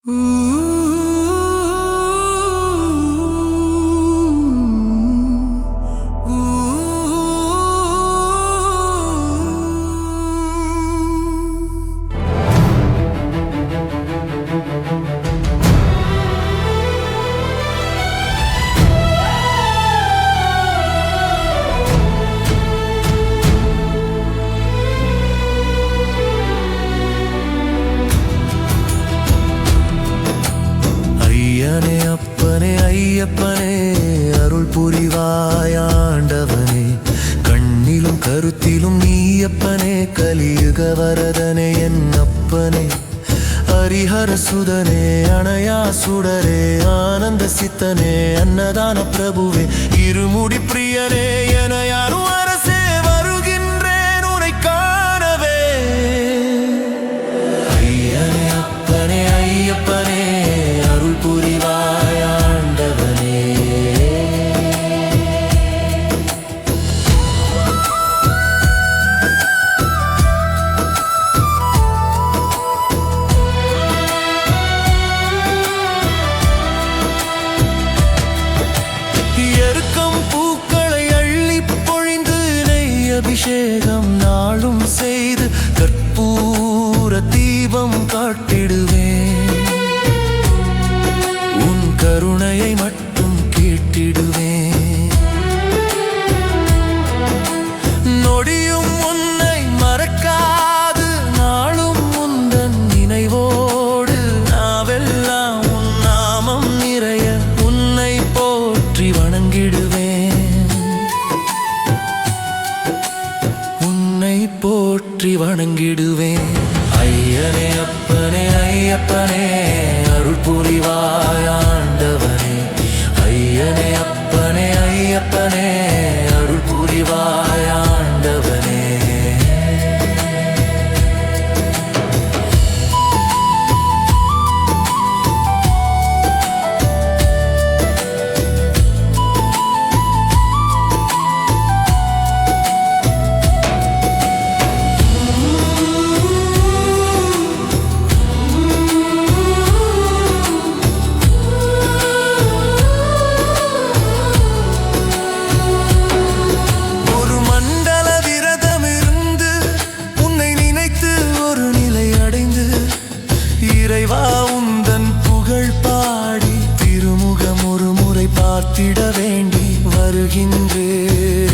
ஐயனே அப்பனே ஐயப்பனே அருள் புரிவாயாண்டவனே, கண்ணிலும் கருத்திலும் நீயப்பனே, கலியுக வரதனே என் அப்பனே, ஹரிஹர சுதனே அணையா சுடரே, ஆனந்த சித்தனே அன்னதான பிரபுவே, இருமுடி பிரியனே என யாரும் அரசே, வருகின்றேன் உனை காணவே. ஐயனே அப்பனே ஐயப்பனே அருள் புரிவாயாண்டவனே. எருக்கம் பூக்களை அள்ளி பொழிந்து நெய் அபிஷேகம் நாளும் செய்து கற்பூர தீபம் காட்டிடுவேன், உன் கருணையை மட்டும் கேட்டிடுவேன். நொடியும் உன்னை மறக்காது நாளும் உந்தன் நினைவோடு, நாவெல்லாம் உன் நாமம் நிறைய உன்னை போற்றி வணங்கிடுவேன், உன்னை போற்றி வணங்கிடுவேன். ஐயனே அப்பனே ஐயப்பனே அருள் புரிவாயாண்டவனே, ஐயனே அப்பனே ஐயப்பனே அருள் புரிவாயாண்டவனே. இறைவா உந்தன் புகழ் பாடி திருமுகம் ஒரு முறை பார்த்திட வேண்டி வருகின்றேன்.